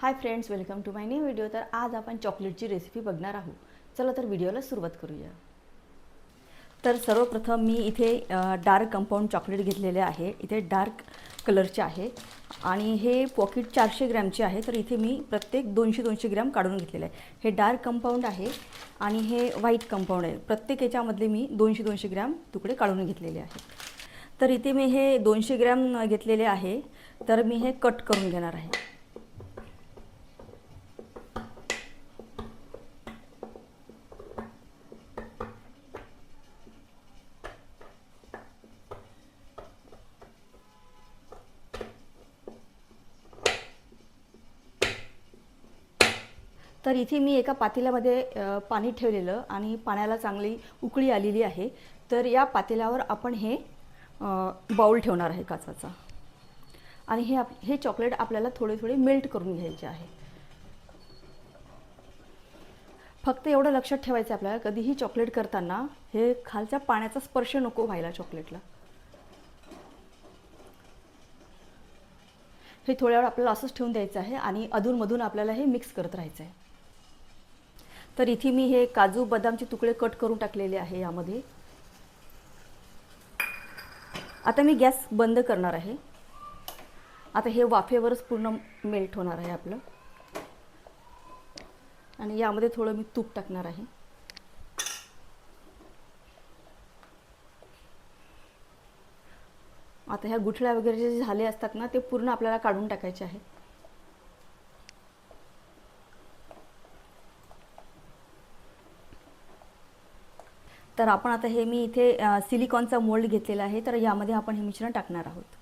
High friends, welcome to my new video. तर आज आपण चॉकलेटची रेसिपी बघणार आहोत। चला तर व्हिडिओला सुरुवात करूया। तर सर्वप्रथम मी इथे डार्क कंपाऊंड चॉकलेट घेतलेले आहे। इथे डार्क कलरचे आहे आणि हे पॉकेट 400 ग्रॅमचे आहे। तर इथे मी प्रत्येक 200-200 ग्रॅम काढून घेतलेले आहे। हे डार्क कंपाऊंड आहे आणि हे व्हाईट कंपाऊंड आहे। प्रत्येक याच्यामधले मी 200-200 ग्रॅम तुकडे काढून घेतलेले आहेत। तर इथे मी हे 200 ग्रॅम घेतलेले आहे। तर मी हे कट करून घेणार आहे। तर इथे मी एका पातेल्यामध्ये पाणी ठेवलेलं आणि पाण्याला चांगली उकळी आलेली आहे। तर या पातेल्यावर आपण हे बाउल ठेवणार आहे काचेचा आणि हे चॉकलेट आपल्याला थोडे थोडे मेल्ट करून घ्यायचे आहे। फक्त एवढं लक्षात ठेवायचं आपल्याला, कधीही चॉकलेट करताना हे खालच्या पाण्याचा स्पर्श नको व्हायला चॉकलेटला। हे थोड्या वेळ आपल्याला असंच ठेवून द्यायचं आहे आणि अधूनमधून आपल्याला हे मिक्स करत राहायचं आहे। तर इथे मी हे काजू बदामचे तुकडे कट करून टाकलेले आहे यामध्ये। आता मी गॅस बंद करणार आहे। आता हे वाफेवरच पूर्ण मेल्ट होणार आहे आपलं आणि यामध्ये थोडं मी तूप टाकणार आहे। आता ह्या गुठळ्या वगैरे जे झाले असतात ना, ते पूर्ण आपल्याला काढून टाकायचे आहे। तर आपण आता हे मी इथे सिलिकॉनचा मोल्ड घेतलेला आहे। तर यामध्ये आपण हे मिश्रण टाकणार आहोत।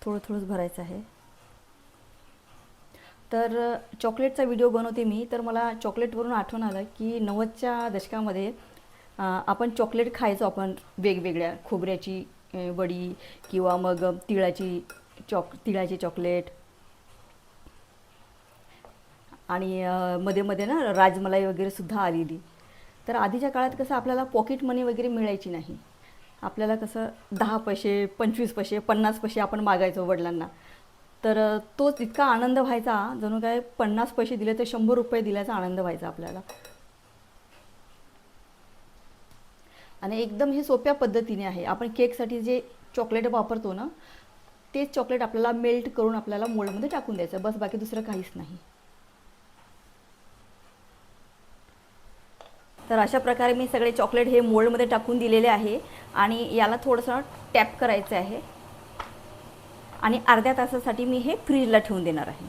थोडं थोडंच भरायचं आहे। तर चॉकलेटचा व्हिडिओ बनवते मी, तर मला चॉकलेटवरून आठवण आलं की 90च्या दशकामध्ये आपण चॉकलेट खायचो। आपण वेगवेगळ्या खोबऱ्याची वडी किंवा मग तिळाची चॉकलेट आणि मध्ये मध्ये ना राजमलाई वगैरे सुद्धा आलेली। तर आधीच्या काळात कसं आपल्याला पॉकेट मनी वगैरे मिळायची नाही। आपल्याला कसं 10 पैसे 25 पैसे 50 पैसे आपण मागायचो वडिलांना। तर तोच इतका आनंद व्हायचा, जणू काय 50 पैसे दिले तर 100 रुपये दिल्याचा आनंद व्हायचा आपल्याला। आणि एकदम हे सोप्या पद्धतीने आहे। आपण केकसाठी जे चॉकलेट वापरतो ना, तेच चॉकलेट आपल्याला मेल्ट करून आपल्याला मोल्डमध्ये टाकून द्यायचं, बस, बाकी दुसरं काहीच नाही। तर अशा प्रकारे मी सगळे चॉकलेट हे मोल्डमध्ये टाकून दिलेले आहे आणि याला थोडंसं टॅप करायचं आहे आणि अर्ध्या तासासाठी मी हे फ्रीजला ठेवून देणार आहे।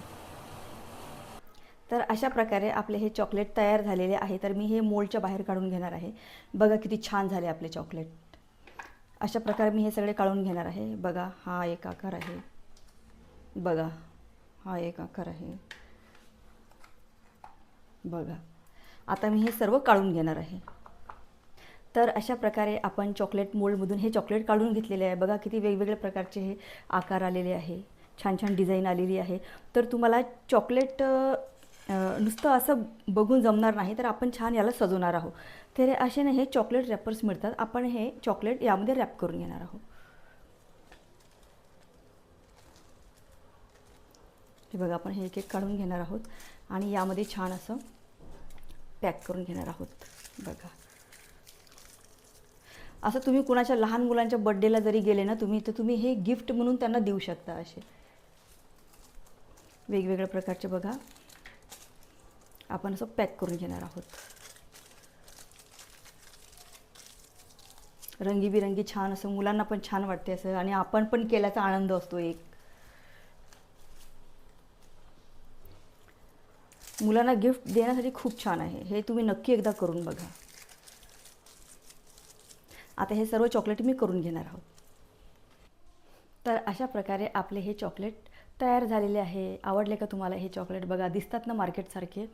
तर अशा प्रकारे आपले हे चॉकलेट तयार झालेले आहे। तर मी हे मोल्डच्या बाहेर काढून घेणार आहे। बघा किती छान झाले आपले चॉकलेट। अशा प्रकारे मी हे सगळे काढून घेणार आहे। बघा, हा एक आकार आहे, बघा हा एक आकार आहे, बघा। आता मी हे सर्व काढून घेणार आहे। तर अशा प्रकारे आपण चॉकलेट मोल्डमधून हे चॉकलेट काढून घेतलेले आहे। बघा किती वेगवेगळ्या प्रकारचे हे आकार आलेले आहे, छान छान डिझाईन आलेली आहे। तर तुम्हाला चॉकलेट नुसतं असं बघून जमणार नाही, तर आपण छान याला सजवणार आहोत। तर असे ना हे चॉकलेट रॅपर्स मिळतात, आपण हे चॉकलेट यामध्ये रॅप करून घेणार आहोत। हे बघा, आपण हे एक एक काढून घेणार आहोत आणि यामध्ये छान असं पॅक करून घेणार आहोत। बघा, असं तुम्ही कुणाच्या लहान मुलांच्या बर्थडेला जरी गेले ना तुम्ही, तर तुम्ही हे गिफ्ट म्हणून त्यांना देऊ शकता। असे वेगवेगळ्या प्रकारचे बघा आपण असं पॅक करून घेणार आहोत। रंगीबिरंगी छान असं, मुलांना पण छान वाटते असं आणि आपण पण केल्याचा आनंद असतो एक। मुलांना गिफ्ट देण्यासाठी खूप छान आहे हे, तुम्ही नक्की एकदा करून बघा। आता हे सर्व चॉकलेट मी करून घेणार आहोत। तर अशा प्रकारे आपले हे चॉकलेट तयार झालेले आहे। आवडले का तुम्हाला हे चॉकलेट? बघा, दिसतात ना मार्केटसारखे।